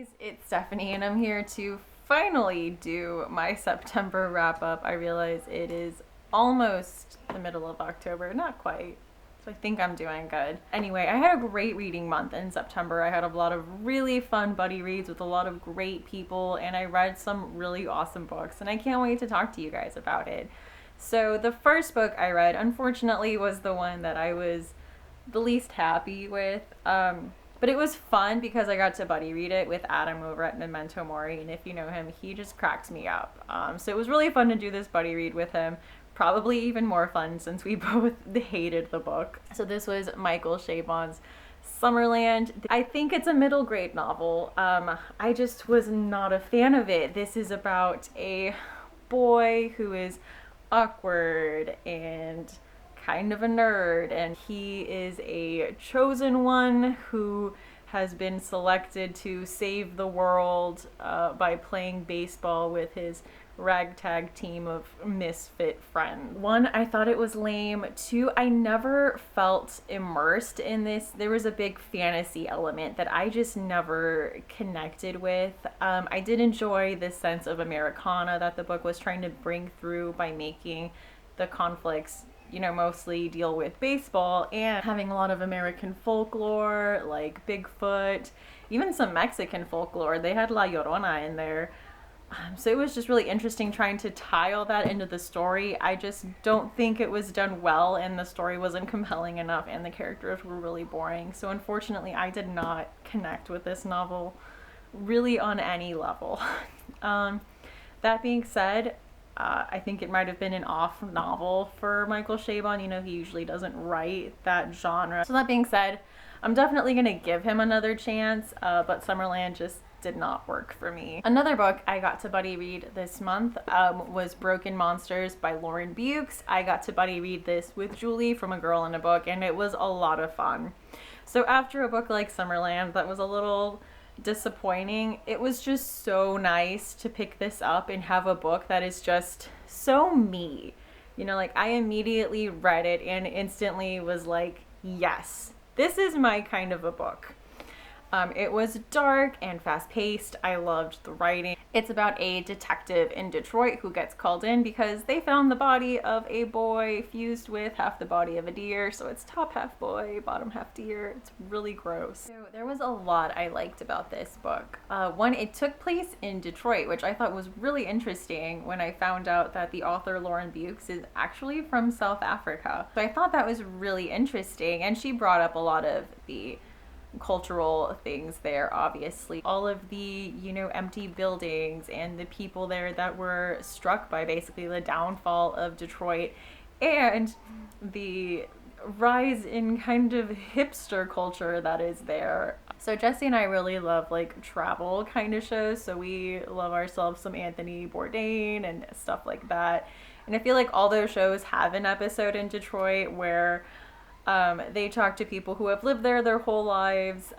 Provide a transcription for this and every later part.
guys, it's Stephanie and I'm here to finally do my September wrap up. I realize it is almost the middle of October, not quite. So I think I'm doing good. Anyway, I had a great reading month in September. I had a lot of really fun buddy reads with a lot of great people, and I read some really awesome books, and I can't wait to talk to you guys about it. So the first book I read, unfortunately, was the one that I was the least happy with. But it was fun because I got to buddy read it with Adam over at Memento Mori, and if you know him, he just cracks me up. So it was really fun to do this buddy read with him. Probably even more fun since we both hated the book. So this was Michael Chabon's Summerland. I think it's a middle grade novel. I just was not a fan of it. This is about a boy who is awkward and kind of a nerd, and he is a chosen one who has been selected to save the world by playing baseball with his ragtag team of misfit friends. One, I thought it was lame. Two, I never felt immersed in this. There was a big fantasy element that I just never connected with. I did enjoy this sense of Americana that the book was trying to bring through by making the conflicts, you know, mostly deal with baseball and having a lot of American folklore like Bigfoot, even some Mexican folklore. They had La Llorona in there. So it was just really interesting trying to tie all that into the story. I just don't think it was done well, and the story wasn't compelling enough, and the characters were really boring. So unfortunately, I did not connect with this novel really on any level. That being said, I think it might have been an off novel for Michael Chabon. You know, he usually doesn't write that genre. So that being said, I'm definitely going to give him another chance, but Summerland just did not work for me. Another book I got to buddy read this month was Broken Monsters by Lauren Beukes. I got to buddy read this with Julie from A Girl in a Book, and it was a lot of fun. So after a book like Summerland that was a little disappointing, it was just so nice to pick this up and have a book that is just so me. You know, like I immediately read it and instantly was like, yes, this is my kind of a book. It was dark and fast-paced. I loved the writing. It's about a detective in Detroit who gets called in because they found the body of a boy fused with half the body of a deer. So it's top half boy, bottom half deer. It's really gross. So there was a lot I liked about this book. One, it took place in Detroit, which I thought was really interesting when I found out that the author Lauren Beukes is actually from South Africa. So I thought that was really interesting, and she brought up a lot of the cultural things there, obviously. All of the, you know, empty buildings and the people there that were struck by basically the downfall of Detroit and the rise in kind of hipster culture that is there. So Jesse and I really love like travel kind of shows, so we love ourselves some Anthony Bourdain and stuff like that. And I feel like all those shows have an episode in Detroit where they talk to people who have lived there their whole lives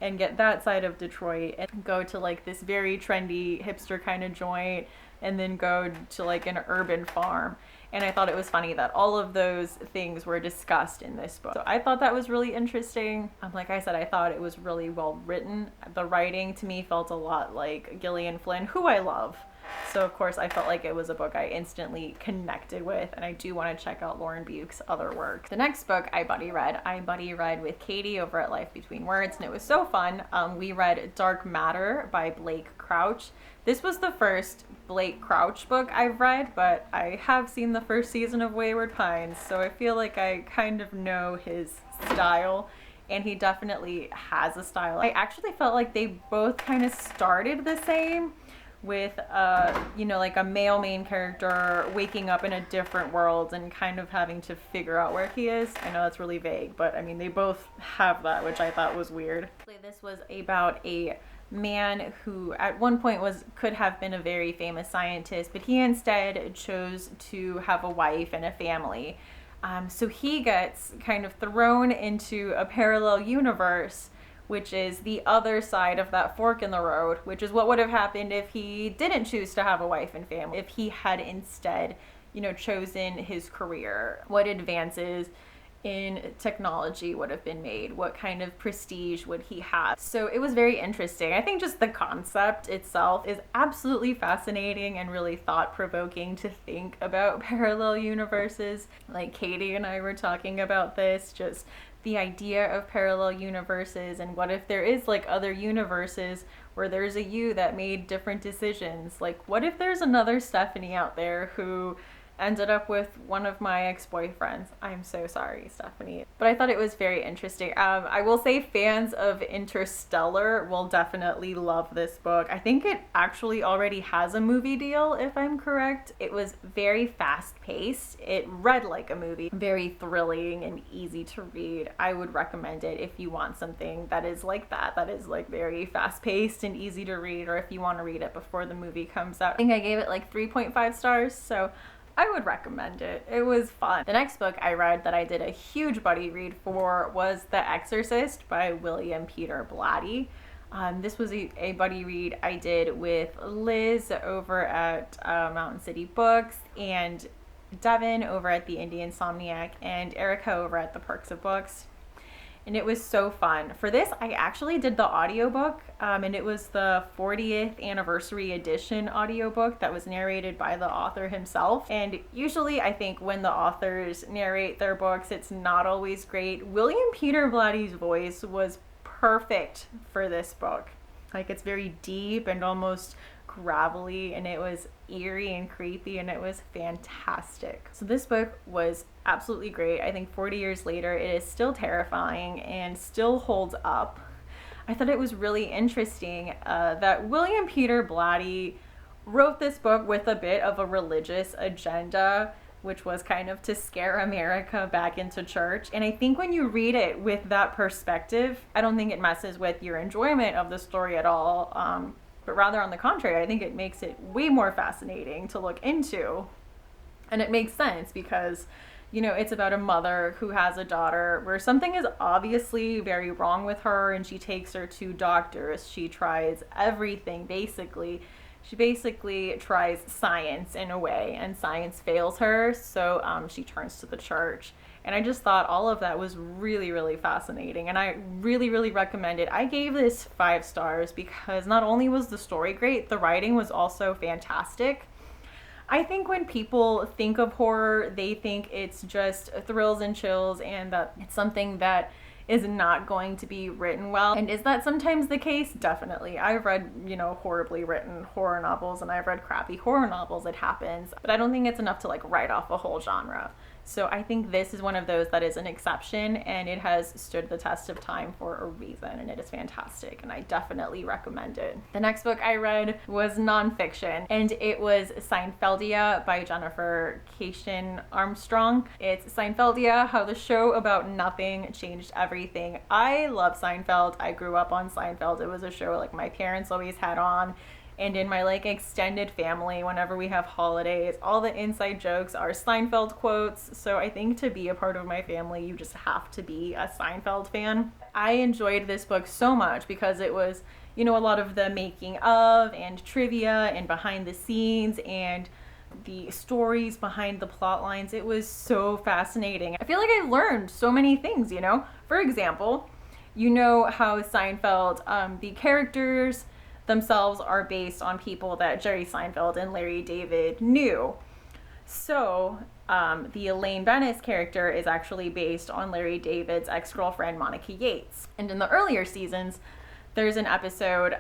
and get that side of Detroit and go to like this very trendy hipster kind of joint and then go to like an urban farm. And I thought it was funny that all of those things were discussed in this book. So I thought that was really interesting. Like I said, I thought it was really well written. The writing to me felt a lot like Gillian Flynn, who I love. So of course I felt like it was a book I instantly connected with, and I do want to check out Lauren Beukes' other work. The next book I buddy read with Katie over at Life Between Words, and it was so fun. We read Dark Matter by Blake Crouch. This was the first Blake Crouch book I've read, but I have seen the first season of Wayward Pines, so I feel like I kind of know his style, and he definitely has a style. I actually felt like they both kind of started the same, with you know, like a male main character waking up in a different world and kind of having to figure out where he is. I know that's really vague, but I mean they both have that, which I thought was weird. This was about a man who at one point could have been a very famous scientist, but he instead chose to have a wife and a family. So he gets kind of thrown into a parallel universe, which is the other side of that fork in the road, which is what would have happened if he didn't choose to have a wife and family, if he had instead, you know, chosen his career, what advances in technology would have been made? What kind of prestige would he have? So it was very interesting. I think just the concept itself is absolutely fascinating and really thought-provoking to think about parallel universes. Like Katie and I were talking about this, just the idea of parallel universes, and what if there is like other universes where there's a you that made different decisions? Like what if there's another Stephanie out there who ended up with one of my ex-boyfriends? I'm so sorry, Stephanie. But I thought it was very interesting. I will say fans of Interstellar will definitely love this book. I think it actually already has a movie deal, if I'm correct. It was very fast-paced. It read like a movie. Very thrilling and easy to read. I would recommend it if you want something that is like that is like very fast-paced and easy to read, or if you want to read it before the movie comes out. I think I gave it like 3.5 stars, so I would recommend it. It was fun. The next book I read that I did a huge buddy read for was The Exorcist by William Peter Blatty. This was a buddy read I did with Liz over at Mountain City Books, and Devin over at the Indie Insomniac, and Erika over at the Perks of Books. And it was so fun. For this, I actually did the audiobook, and it was the 40th anniversary edition audiobook that was narrated by the author himself. And usually I think when the authors narrate their books, it's not always great. William Peter Blatty's voice was perfect for this book. Like, it's very deep and almost gravelly, and it was eerie and creepy, and it was fantastic. So this book was absolutely great. I think 40 years later it is still terrifying and still holds up. I thought it was really interesting that William Peter Blatty wrote this book with a bit of a religious agenda, which was kind of to scare America back into church. And I think when you read it with that perspective, I don't think it messes with your enjoyment of the story at all. But rather on the contrary, I think it makes it way more fascinating to look into. And it makes sense because, you know, it's about a mother who has a daughter where something is obviously very wrong with her, and she takes her to doctors. She tries everything, basically. She basically tries science in a way, and science fails her, so she turns to the church. And I just thought all of that was really, really fascinating, and I really, really recommend it. I gave this 5 stars because not only was the story great, the writing was also fantastic. I think when people think of horror, they think it's just thrills and chills, and that it's something that is not going to be written well. And is that sometimes the case? Definitely. I've read, you know, horribly written horror novels, and I've read crappy horror novels. It happens. But I don't think it's enough to like write off a whole genre. So I think this is one of those that is an exception, and it has stood the test of time for a reason, and it is fantastic, and I definitely recommend it. The next book I read was nonfiction, and it was Seinfeldia by Jennifer Keishin Armstrong. It's Seinfeldia, how the show about nothing changed everything. I love Seinfeld. I grew up on Seinfeld. It was a show like my parents always had on. And in my like extended family, whenever we have holidays, all the inside jokes are Seinfeld quotes. So I think to be a part of my family, you just have to be a Seinfeld fan. I enjoyed this book so much because it was, you know, a lot of the making of and trivia and behind the scenes and the stories behind the plot lines. It was so fascinating. I feel like I learned so many things, you know. For example, you know how Seinfeld, the characters themselves are based on people that Jerry Seinfeld and Larry David knew. So the Elaine Bennis character is actually based on Larry David's ex-girlfriend Monica Yates. And in the earlier seasons, there's an episode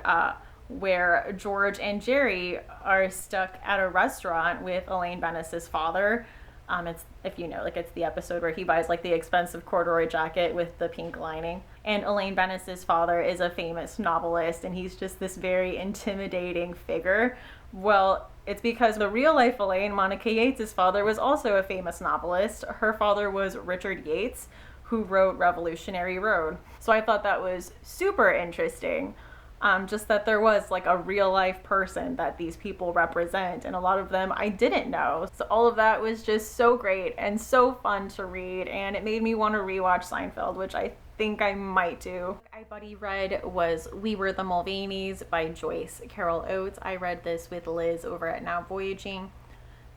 where George and Jerry are stuck at a restaurant with Elaine Bennis's father. It's, if you know, like it's the episode where he buys like the expensive corduroy jacket with the pink lining. And Elaine Bennis's father is a famous novelist, and he's just this very intimidating figure. Well, it's because the real life Elaine, Monica Yates' father, was also a famous novelist. Her father was Richard Yates, who wrote Revolutionary Road. So I thought that was super interesting. Just that there was like a real life person that these people represent, and a lot of them I didn't know. So all of that was just so great and so fun to read, and it made me want to rewatch Seinfeld, which I think I might do. I buddy read was We Were the Mulvaneys by Joyce Carol Oates. I read this with Liz over at Now Voyaging.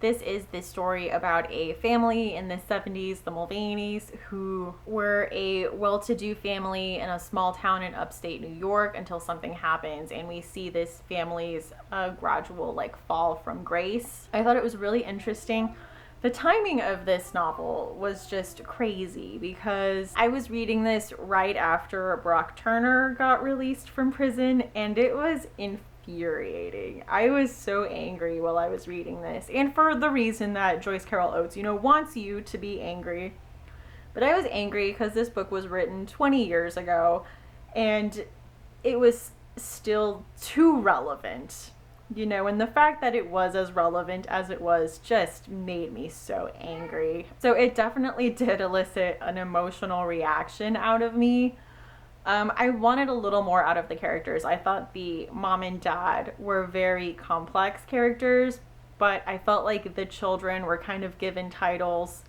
This is the story about a family in the 70s, the Mulvaneys, who were a well-to-do family in a small town in upstate New York until something happens, and we see this family's gradual like fall from grace. I thought it was really interesting. The timing of this novel was just crazy because I was reading this right after Brock Turner got released from prison, and it was infuriating. I was so angry while I was reading this, and for the reason that Joyce Carol Oates, wants you to be angry. But I was angry because this book was written 20 years ago, and it was still too relevant. And the fact that it was as relevant as it was just made me so angry. So it definitely did elicit an emotional reaction out of me. I wanted a little more out of the characters. I thought the mom and dad were very complex characters, but I felt like the children were kind of given titles,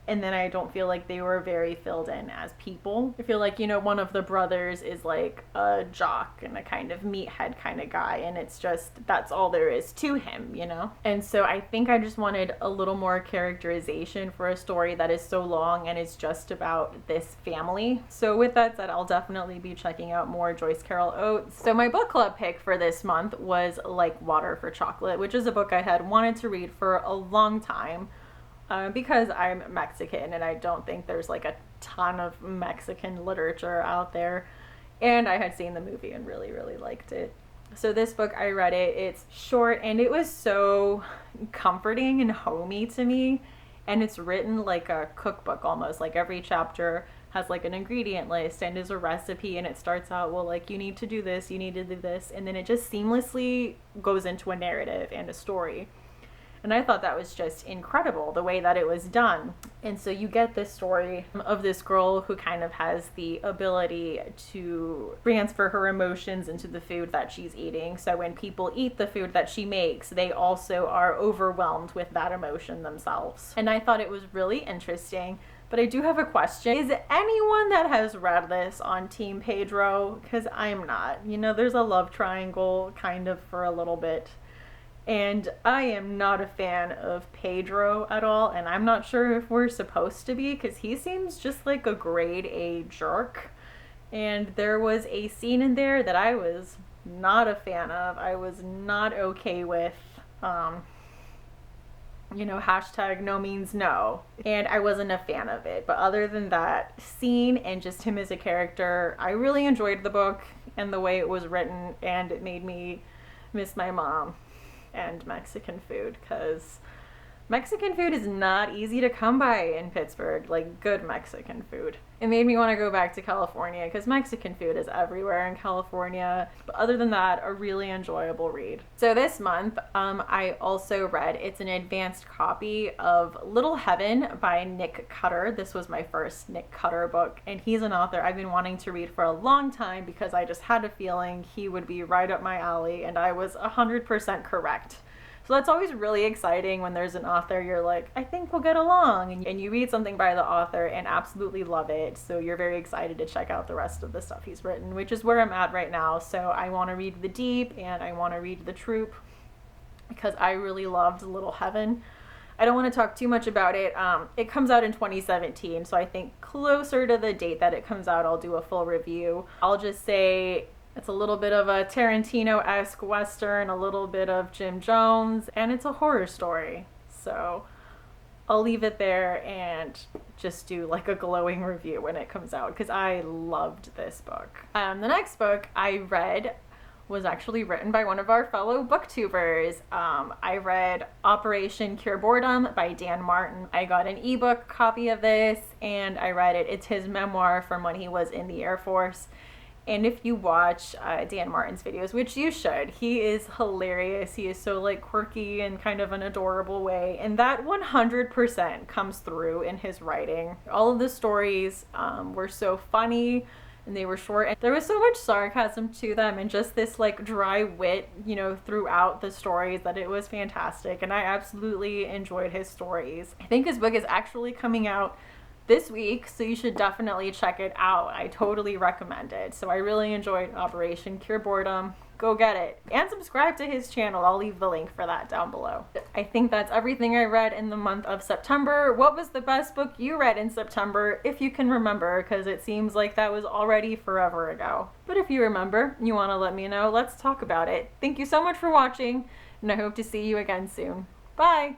and then I don't feel like they were very filled in as people. I feel like, one of the brothers is like a jock and a kind of meathead kind of guy, and it's just, that's all there is to him, And so I think I just wanted a little more characterization for a story that is so long and is just about this family. So with that said, I'll definitely be checking out more Joyce Carol Oates. So my book club pick for this month was Like Water for Chocolate, which is a book I had wanted to read for a long time. Because I'm Mexican and I don't think there's like a ton of Mexican literature out there. And I had seen the movie and really, really liked it. So this book, I read it. It's short and it was so comforting and homey to me. And it's written like a cookbook almost. Like every chapter has like an ingredient list and is a recipe, and it starts out, well, like you need to do this, you need to do this. And then it just seamlessly goes into a narrative and a story. And I thought that was just incredible, the way that it was done. And so you get this story of this girl who kind of has the ability to transfer her emotions into the food that she's eating. So when people eat the food that she makes, they also are overwhelmed with that emotion themselves. And I thought it was really interesting. But I do have a question. Is anyone that has read this on Team Pedro? Because I'm not. There's a love triangle kind of for a little bit. And I am not a fan of Pedro at all, and I'm not sure if we're supposed to be, because he seems just like a grade A jerk. And there was a scene in there that I was not a fan of. I was not okay with, hashtag no means no. And I wasn't a fan of it. But other than that scene and just him as a character, I really enjoyed the book and the way it was written, and it made me miss my mom and Mexican food, because Mexican food is not easy to come by in Pittsburgh, like good Mexican food. It made me want to go back to California because Mexican food is everywhere in California. But other than that, a really enjoyable read. So this month, I also read, it's an advanced copy of Little Heaven by Nick Cutter. This was my first Nick Cutter book, and he's an author I've been wanting to read for a long time because I just had a feeling he would be right up my alley, and I was 100% correct. So that's always really exciting when there's an author you're like, I think we'll get along, and you read something by the author and absolutely love it. So you're very excited to check out the rest of the stuff he's written, which is where I'm at right now. So I want to read The Deep and I want to read The Troop because I really loved Little Heaven. I don't want to talk too much about it. It comes out in 2017, so I think closer to the date that it comes out, I'll do a full review. I'll just say it's a little bit of a Tarantino-esque Western, a little bit of Jim Jones, and it's a horror story. So I'll leave it there and just do like a glowing review when it comes out because I loved this book. The next book I read was actually written by one of our fellow booktubers. I read Operation Cure Boredom by Dan Martin. I got an ebook copy of this and I read it. It's his memoir from when he was in the Air Force. And if you watch Dan Martin's videos, which you should, he is hilarious. He is so like quirky and kind of an adorable way. And that 100% comes through in his writing. All of the stories were so funny and they were short. And there was so much sarcasm to them and just this like dry wit, throughout the stories that it was fantastic. And I absolutely enjoyed his stories. I think his book is actually coming out this week, so you should definitely check it out. I totally recommend it. So I really enjoyed Operation Cure Boredom. go get it. And subscribe to his channel. I'll leave the link for that down below. I think that's everything I read in the month of September. What was the best book you read in September, if you can remember, because it seems like that was already forever ago. But if you remember, you want to let me know, let's talk about it. Thank you so much for watching, and I hope to see you again soon. Bye!